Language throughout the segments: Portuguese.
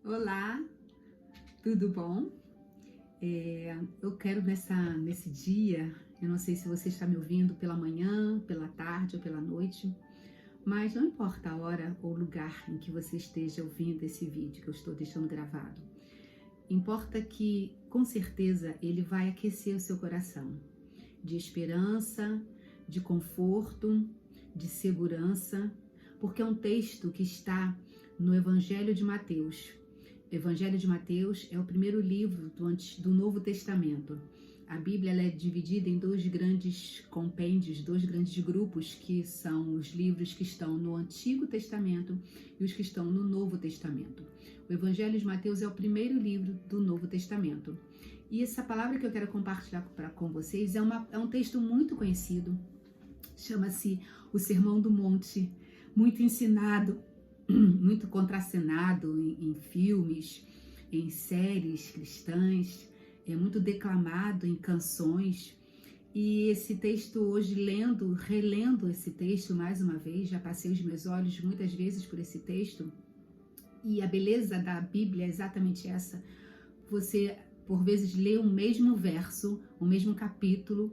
Olá, tudo bom? Eu quero nesse dia, eu não sei se você está me ouvindo pela manhã, pela tarde ou pela noite, mas não importa a hora ou lugar em que você esteja ouvindo esse vídeo que eu estou deixando gravado. Importa que, com certeza, ele vai aquecer o seu coração de esperança, de conforto, de segurança, porque é um texto que está no Evangelho de Mateus. O Evangelho de Mateus é o primeiro livro do Novo Testamento. A Bíblia ela é dividida em dois grandes compêndios, dois grandes grupos, que são os livros que estão no Antigo Testamento e os que estão no Novo Testamento. O Evangelho de Mateus é o primeiro livro do Novo Testamento. E essa palavra que eu quero compartilhar com vocês é um texto muito conhecido, chama-se o Sermão do Monte, muito ensinado, muito contracenado em filmes, em séries cristãs, é muito declamado em canções. E esse texto hoje, relendo esse texto mais uma vez, já passei os meus olhos muitas vezes por esse texto, e a beleza da Bíblia é exatamente essa. Você, por vezes, lê o mesmo verso, o mesmo capítulo,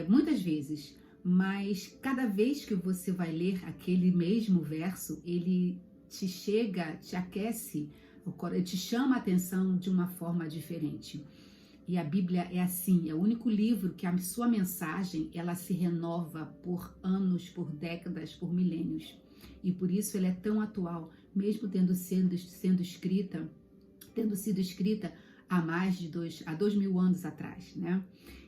muitas vezes, mas cada vez que você vai ler aquele mesmo verso, ele te chega, te aquece, te chama a atenção de uma forma diferente. E a Bíblia é assim, é o único livro que a sua mensagem, ela se renova por anos, por décadas, por milênios. E por isso ela é tão atual, mesmo tendo sido escrita há mais de 2.000 anos atrás, né?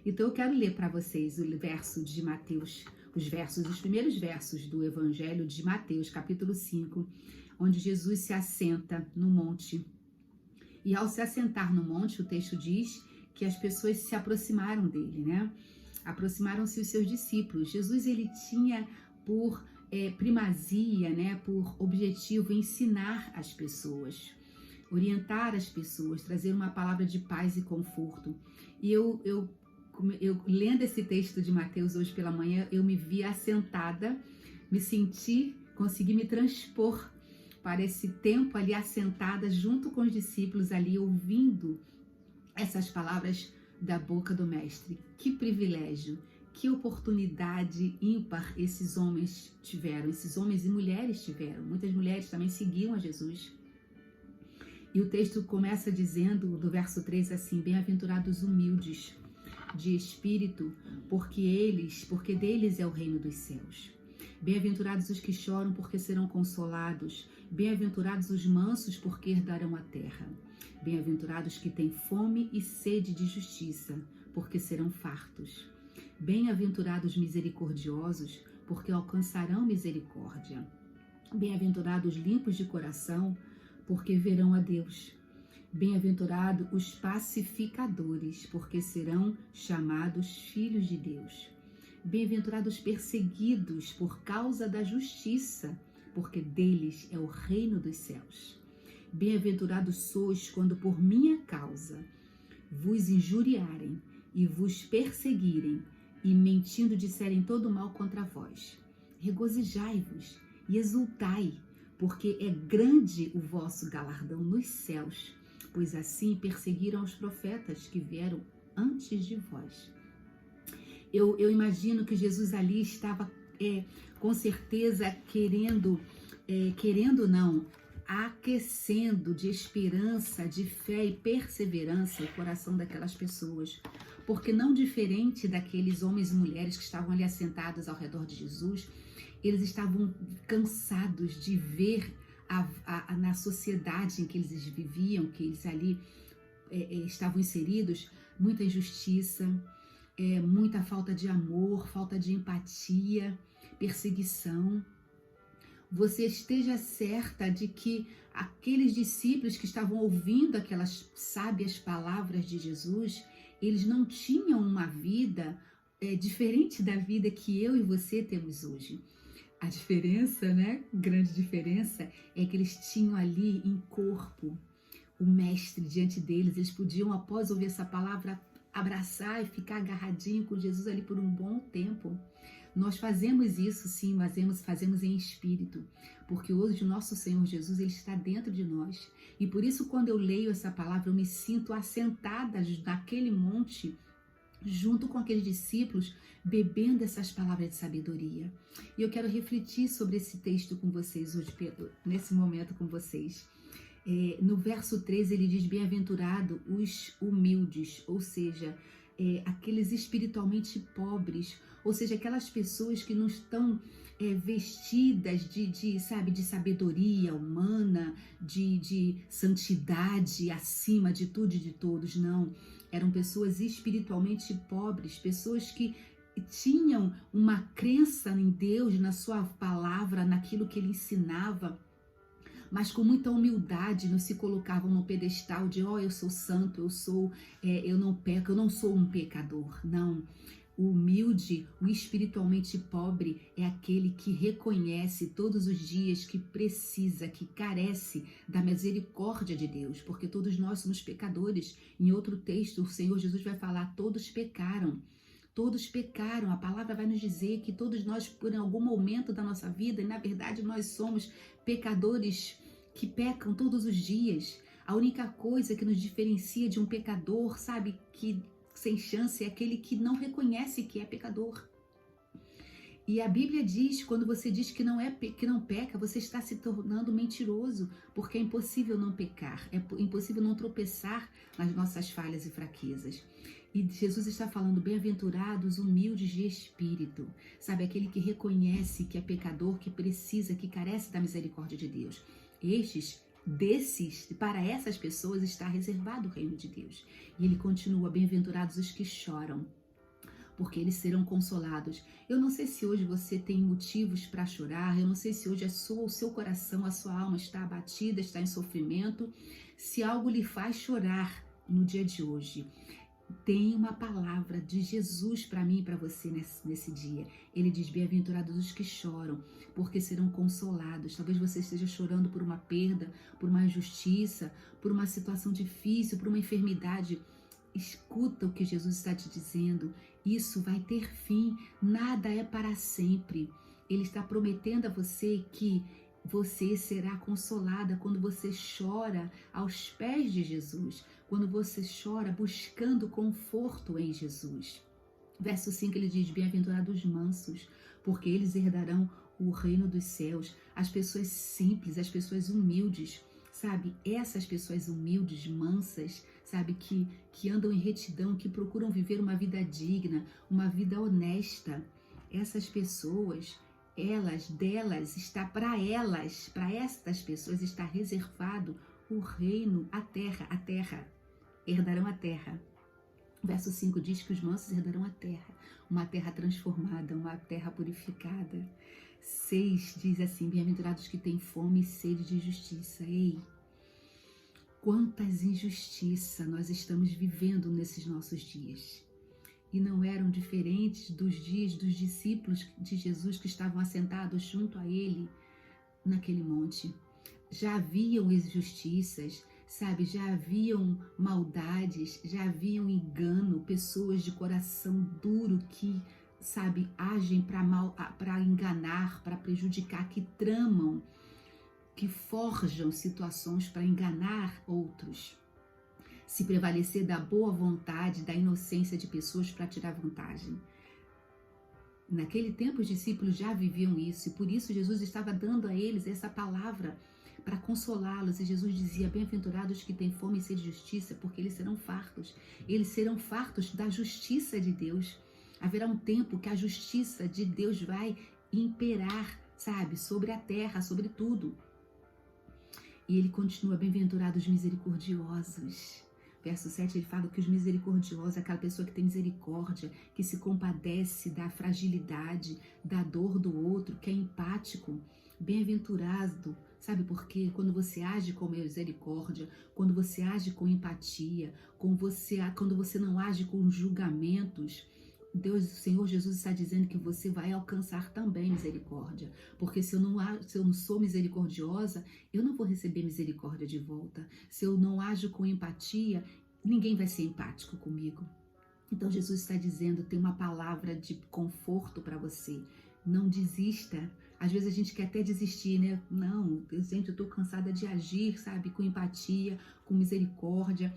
Então eu quero ler para vocês o verso de Mateus, os primeiros versos do Evangelho de Mateus, capítulo 5, onde Jesus se assenta no monte. E ao se assentar no monte, o texto diz que as pessoas se aproximaram dele, né? Aproximaram-se os seus discípulos. Jesus, ele tinha por primazia, né? Por objetivo ensinar as pessoas, orientar as pessoas, trazer uma palavra de paz e conforto. E eu lendo esse texto de Mateus hoje pela manhã, eu me vi assentada, consegui me transpor para esse tempo ali assentada junto com os discípulos ali, ouvindo essas palavras da boca do Mestre. Que privilégio, que oportunidade ímpar esses homens tiveram, esses homens e mulheres tiveram. Muitas mulheres também seguiam a Jesus. E o texto começa dizendo, do verso 3 assim: bem-aventurados humildes de espírito, porque deles é o reino dos céus. Bem-aventurados os que choram, porque serão consolados. Bem-aventurados os mansos, porque herdarão a terra. Bem-aventurados que têm fome e sede de justiça, porque serão fartos. Bem-aventurados misericordiosos, porque alcançarão misericórdia. Bem-aventurados limpos de coração, porque verão a Deus. Bem-aventurados os pacificadores, porque serão chamados filhos de Deus. Bem-aventurados perseguidos por causa da justiça, porque deles é o reino dos céus. Bem-aventurados sois quando por minha causa vos injuriarem e vos perseguirem e mentindo disserem todo mal contra vós. Regozijai-vos e exultai, porque é grande o vosso galardão nos céus, pois assim perseguiram os profetas que vieram antes de vós. Eu imagino que Jesus ali estava, com certeza, aquecendo de esperança, de fé e perseverança o coração daquelas pessoas. Porque não diferente daqueles homens e mulheres que estavam ali assentados ao redor de Jesus, eles estavam cansados de ver na sociedade em que eles viviam, que eles ali estavam inseridos, muita injustiça, muita falta de amor, falta de empatia, perseguição. Você esteja certa de que aqueles discípulos que estavam ouvindo aquelas sábias palavras de Jesus, eles não tinham uma vida diferente da vida que eu e você temos hoje. A diferença, né? Grande diferença é que eles tinham ali em corpo o Mestre diante deles. Eles podiam, após ouvir essa palavra, abraçar e ficar agarradinho com Jesus ali por um bom tempo. Nós fazemos isso, sim, fazemos em espírito, porque hoje o nosso Senhor Jesus, ele está dentro de nós. E por isso, quando eu leio essa palavra, eu me sinto assentada naquele monte, junto com aqueles discípulos, bebendo essas palavras de sabedoria. E eu quero refletir sobre esse texto com vocês hoje, nesse momento com vocês. No verso 13 ele diz: bem-aventurado os humildes, ou seja, aqueles espiritualmente pobres, ou seja, aquelas pessoas que não estão vestidas de sabedoria humana, de santidade acima de tudo e de todos, não. Eram pessoas espiritualmente pobres, pessoas que tinham uma crença em Deus, na sua palavra, naquilo que ele ensinava, mas com muita humildade, não se colocavam no pedestal de eu sou santo, eu não peco, eu não sou um pecador. Não. O humilde, o espiritualmente pobre é aquele que reconhece todos os dias que precisa, que carece da misericórdia de Deus, porque todos nós somos pecadores. Em outro texto, o Senhor Jesus vai falar: todos pecaram. Todos pecaram, a palavra vai nos dizer que todos nós, por algum momento da nossa vida, e na verdade nós somos pecadores que pecam todos os dias. A única coisa que nos diferencia de um pecador, que sem chance, é aquele que não reconhece que é pecador. E a Bíblia diz, quando você diz que não peca, você está se tornando mentiroso, porque é impossível não pecar, é impossível não tropeçar nas nossas falhas e fraquezas. E Jesus está falando: bem-aventurados, humildes de espírito, aquele que reconhece que é pecador, que precisa, que carece da misericórdia de Deus. Para essas pessoas está reservado o reino de Deus. E ele continua: bem-aventurados os que choram, porque eles serão consolados. Eu não sei se hoje você tem motivos para chorar, eu não sei se hoje o seu coração, a sua alma está abatida, está em sofrimento, se algo lhe faz chorar no dia de hoje. Tem uma palavra de Jesus para mim e para você nesse dia. Ele diz: bem-aventurados os que choram, porque serão consolados. Talvez você esteja chorando por uma perda, por uma injustiça, por uma situação difícil, por uma enfermidade. Escuta o que Jesus está te dizendo. Isso vai ter fim. Nada é para sempre. Ele está prometendo a você que você será consolada quando você chora aos pés de Jesus, quando você chora buscando conforto em Jesus. Verso 5 ele diz: bem-aventurados os mansos, porque eles herdarão o reino dos céus. As pessoas simples, as pessoas humildes, essas pessoas humildes, mansas, que andam em retidão, que procuram viver uma vida digna, uma vida honesta. Essas pessoas, para estas pessoas está reservado o reino, a terra, herdarão a terra. Verso 5 diz que os mansos herdarão a terra, uma terra transformada, uma terra purificada. 6 diz assim: bem-aventurados que têm fome e sede de justiça. Ei, quantas injustiças nós estamos vivendo nesses nossos dias. E não eram diferentes dos dias dos discípulos de Jesus que estavam assentados junto a ele naquele monte. Já haviam injustiças, já haviam maldades, já haviam engano, pessoas de coração duro que, agem para enganar, para prejudicar, que tramam, que forjam situações para enganar outros. Se prevalecer da boa vontade, da inocência de pessoas para tirar vantagem. Naquele tempo os discípulos já viviam isso, e por isso Jesus estava dando a eles essa palavra para consolá-los. E Jesus dizia: bem-aventurados que têm fome e sede de justiça, porque eles serão fartos. Eles serão fartos da justiça de Deus. Haverá um tempo que a justiça de Deus vai imperar, sobre a terra, sobre tudo. E ele continua: bem-aventurados misericordiosos. Verso 7, ele fala que os misericordiosos é aquela pessoa que tem misericórdia, que se compadece da fragilidade, da dor do outro, que é empático. Bem-aventurado, sabe por quê? Quando você age com misericórdia, quando você age com empatia, quando você não age com julgamentos, o Senhor Jesus está dizendo que você vai alcançar também misericórdia, porque se eu não sou misericordiosa, eu não vou receber misericórdia de volta. Se eu não ajo com empatia, ninguém vai ser empático comigo. Então Jesus está dizendo, tem uma palavra de conforto para você. Não desista. Às vezes a gente quer até desistir, né? Não, gente, eu tô cansada de agir, sabe? Com empatia, com misericórdia,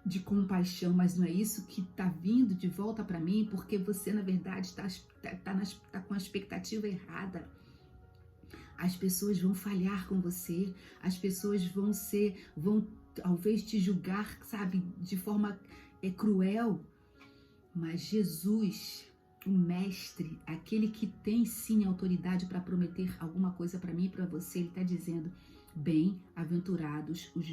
de compaixão, mas não é isso que tá vindo de volta para mim, porque você, na verdade, tá com a expectativa errada. As pessoas vão falhar com você, as pessoas vão talvez te julgar, sabe, de forma cruel, mas Jesus, o mestre, aquele que tem sim autoridade para prometer alguma coisa para mim e para você, ele está dizendo, bem-aventurados os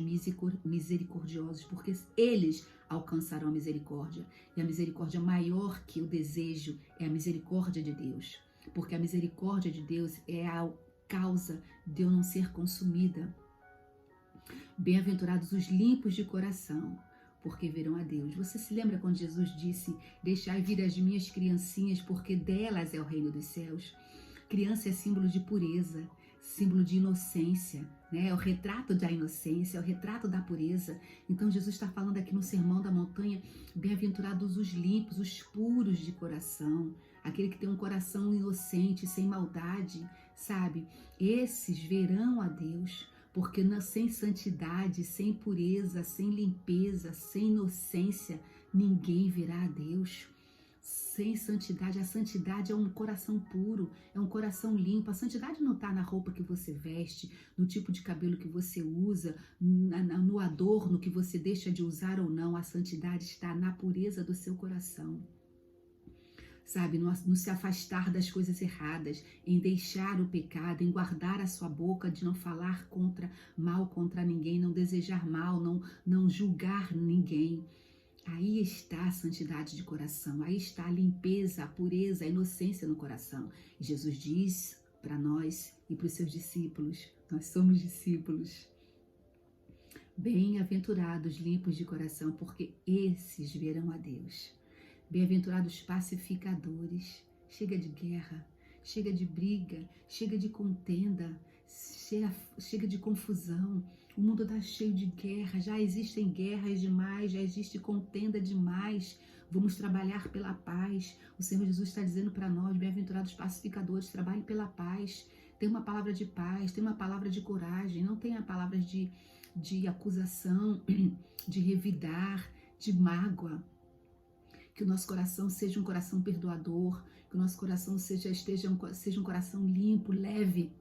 misericordiosos, porque eles alcançarão a misericórdia. E a misericórdia maior que o desejo é a misericórdia de Deus, porque a misericórdia de Deus é a causa de eu não ser consumida. Bem-aventurados os limpos de coração, porque verão a Deus. Você se lembra quando Jesus disse, deixai vir as minhas criancinhas, porque delas é o reino dos céus? Criança é símbolo de pureza, símbolo de inocência, né? É o retrato da inocência, é o retrato da pureza. Então Jesus está falando aqui no Sermão da Montanha, bem-aventurados os limpos, os puros de coração, aquele que tem um coração inocente, sem maldade, sabe? Esses verão a Deus, porque sem santidade, sem pureza, sem limpeza, sem inocência, ninguém verá a Deus. Sem santidade, a santidade é um coração puro, é um coração limpo. A santidade não está na roupa que você veste, no tipo de cabelo que você usa, no adorno que você deixa de usar ou não. A santidade está na pureza do seu coração. Sabe, no se afastar das coisas erradas, em deixar o pecado, em guardar a sua boca, de não falar mal contra ninguém, não desejar mal, não julgar ninguém. Aí está a santidade de coração, aí está a limpeza, a pureza, a inocência no coração. E Jesus diz para nós e para os seus discípulos, nós somos discípulos, bem-aventurados, limpos de coração, porque esses verão a Deus. Bem-aventurados pacificadores, chega de guerra, chega de briga, chega de contenda, chega de confusão. O mundo está cheio de guerra, já existem guerras demais, já existe contenda demais. Vamos trabalhar pela paz. O Senhor Jesus está dizendo para nós, bem-aventurados pacificadores, trabalhe pela paz. Tem uma palavra de paz, tem uma palavra de coragem, não tenha palavras de acusação, de revidar, de mágoa. Que o nosso coração seja um coração perdoador, que o nosso coração seja um coração limpo, leve,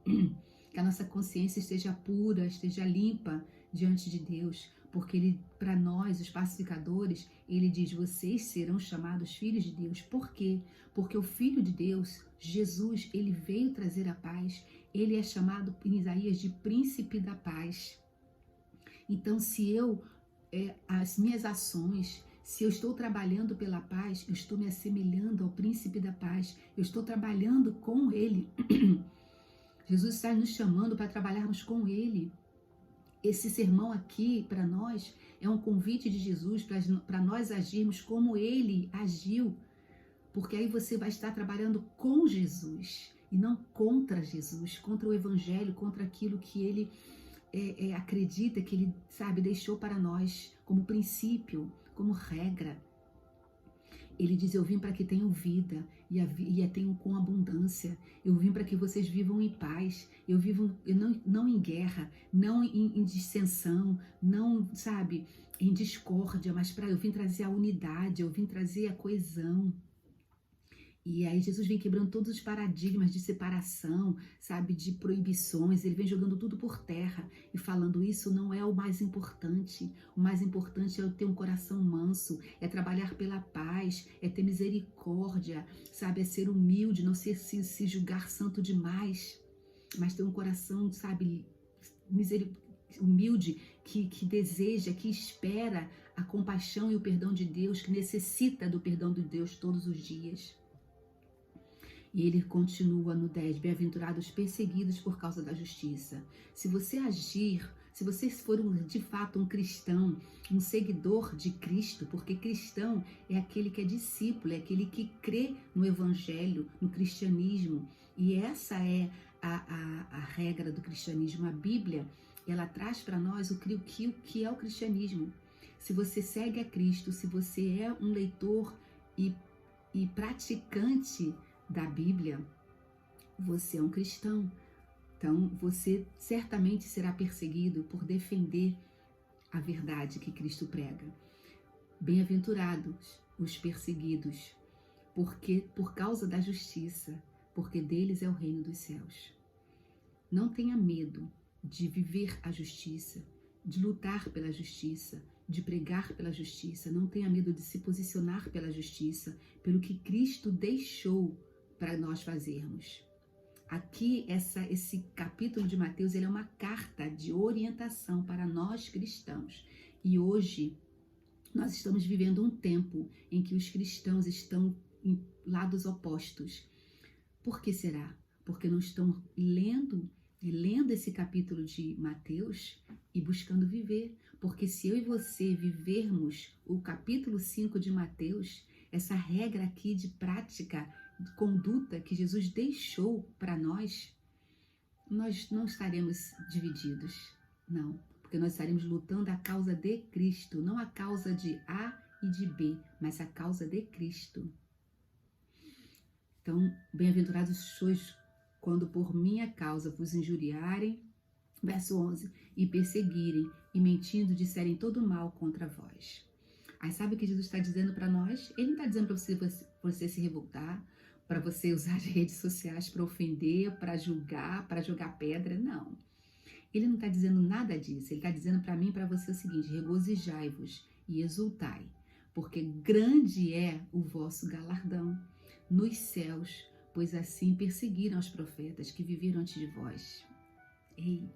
que a nossa consciência esteja pura, esteja limpa diante de Deus, porque para nós, os pacificadores, ele diz, vocês serão chamados filhos de Deus. Por quê? Porque o Filho de Deus, Jesus, ele veio trazer a paz, ele é chamado em Isaías de príncipe da paz. Então, se as minhas ações, se eu estou trabalhando pela paz, eu estou me assemelhando ao príncipe da paz, eu estou trabalhando com ele. Jesus está nos chamando para trabalharmos com ele. Esse sermão aqui, para nós, é um convite de Jesus para nós agirmos como ele agiu, porque aí você vai estar trabalhando com Jesus e não contra Jesus, contra o evangelho, contra aquilo que ele acredita, que ele, sabe, deixou para nós como princípio, como regra. Ele diz, eu vim para que tenham vida e a tenham com abundância. Eu vim para que vocês vivam em paz. Eu vivo não em guerra, não em dissensão, não, sabe, em discórdia, mas eu vim trazer a unidade, eu vim trazer a coesão. E aí Jesus vem quebrando todos os paradigmas de separação, sabe, de proibições. Ele vem jogando tudo por terra e falando, isso não é o mais importante. O mais importante é eu ter um coração manso, é trabalhar pela paz, é ter misericórdia, sabe, é ser humilde, não ser se julgar santo demais, mas ter um coração, sabe, humilde, que deseja, que espera a compaixão e o perdão de Deus, que necessita do perdão de Deus todos os dias. E ele continua no 10, bem-aventurados perseguidos por causa da justiça. Se você agir, se você for de fato um cristão, um seguidor de Cristo, porque cristão é aquele que é discípulo, é aquele que crê no evangelho, no cristianismo. E essa é a regra do cristianismo. A Bíblia, ela traz para nós o que é o cristianismo. Se você segue a Cristo, se você é um leitor e praticante da Bíblia, você é um cristão. Então, você certamente será perseguido por defender a verdade que Cristo prega. Bem-aventurados os perseguidos, porque por causa da justiça, porque deles é o reino dos céus. Não tenha medo de viver a justiça, de lutar pela justiça, de pregar pela justiça. Não tenha medo de se posicionar pela justiça, pelo que Cristo deixou para nós fazermos. Aqui, esse capítulo de Mateus, ele é uma carta de orientação para nós cristãos. E hoje, nós estamos vivendo um tempo em que os cristãos estão em lados opostos. Por que será? Porque não estão lendo esse capítulo de Mateus e buscando viver. Porque se eu e você vivermos o capítulo 5 de Mateus, essa regra aqui de prática, de conduta que Jesus deixou para nós não estaremos divididos, não. Porque nós estaremos lutando a causa de Cristo, não a causa de A e de B, mas a causa de Cristo. Então, bem-aventurados sois quando por minha causa vos injuriarem, verso 11, e perseguirem, e mentindo disserem todo mal contra vós. Aí sabe o que Jesus está dizendo para nós? Ele não está dizendo para você se revoltar, para você usar as redes sociais para ofender, para julgar, para jogar pedra, não. Ele não está dizendo nada disso, ele está dizendo para mim e para você o seguinte: regozijai-vos e exultai, porque grande é o vosso galardão nos céus, pois assim perseguiram os profetas que viveram antes de vós. Ei,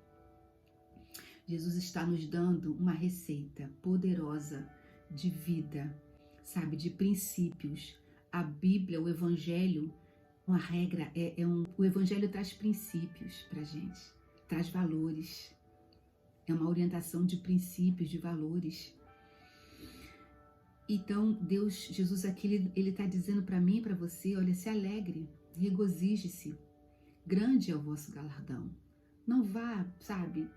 Jesus está nos dando uma receita poderosa de vida, sabe, de princípios. A Bíblia, o Evangelho, uma regra, o Evangelho traz princípios para a gente, traz valores, é uma orientação de princípios, de valores. Então, Jesus aqui, ele está dizendo para mim e para você, olha, se alegre, regozije-se, grande é o vosso galardão. Não vá, sabe,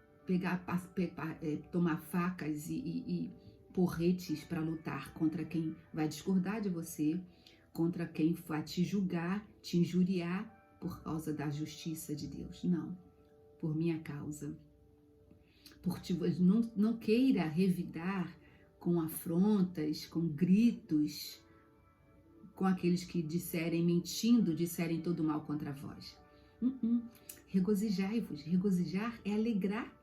tomar facas e porretes para lutar contra quem vai discordar de você, contra quem vai te julgar, te injuriar por causa da justiça de Deus. Não, por minha causa. Não queira revidar com afrontas, com gritos, com aqueles que mentindo, disserem todo mal contra vós. Regozijai-vos. Regozijar é alegrar.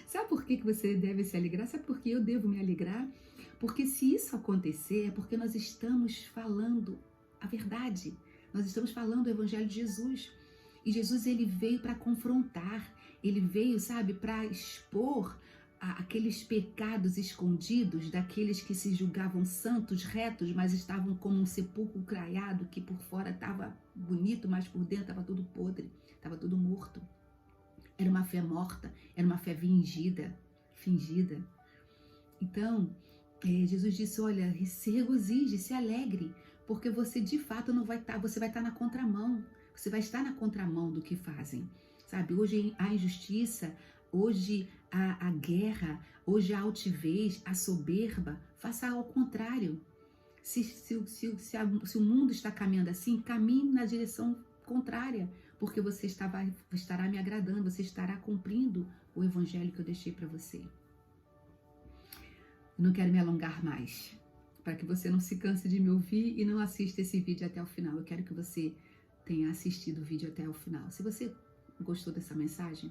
Sabe por que você deve se alegrar? Sabe por que eu devo me alegrar? Porque se isso acontecer, é porque nós estamos falando a verdade. Nós estamos falando o Evangelho de Jesus. E Jesus, ele veio para confrontar. Ele veio, sabe, para expor aqueles pecados escondidos daqueles que se julgavam santos, retos, mas estavam como um sepulcro caiado, que por fora estava bonito, mas por dentro estava tudo podre, estava tudo morto. Era uma fé morta, era uma fé fingida. Então, Jesus disse, olha, se regozije, se alegre, porque você de fato não vai estar, você vai estar na contramão, você vai estar na contramão do que fazem, sabe? Hoje a injustiça, hoje a guerra, hoje a altivez, a soberba, faça ao contrário. Se o mundo está caminhando assim, caminhe na direção contrária, porque você estará me agradando, você estará cumprindo o Evangelho que eu deixei para você. Eu não quero me alongar mais, para que você não se canse de me ouvir e não assista esse vídeo até o final. Eu quero que você tenha assistido o vídeo até o final. Se você gostou dessa mensagem,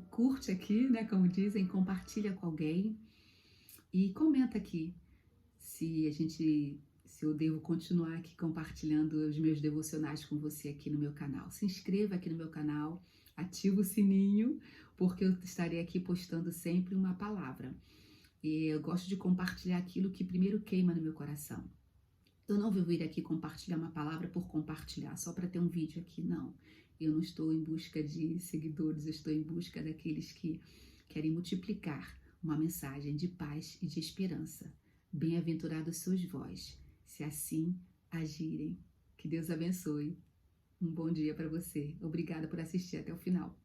curte aqui, né, como dizem, compartilha com alguém e comenta aqui se eu devo continuar aqui compartilhando os meus devocionais com você aqui no meu canal. Se inscreva aqui no meu canal, ativa o sininho, porque eu estarei aqui postando sempre uma palavra. E eu gosto de compartilhar aquilo que primeiro queima no meu coração. Eu não vou vir aqui compartilhar uma palavra por compartilhar, só para ter um vídeo aqui, não. Eu não estou em busca de seguidores, eu estou em busca daqueles que querem multiplicar uma mensagem de paz e de esperança. Bem-aventurados sois vós, se assim agirem. Que Deus abençoe. Um bom dia para você. Obrigada por assistir até o final.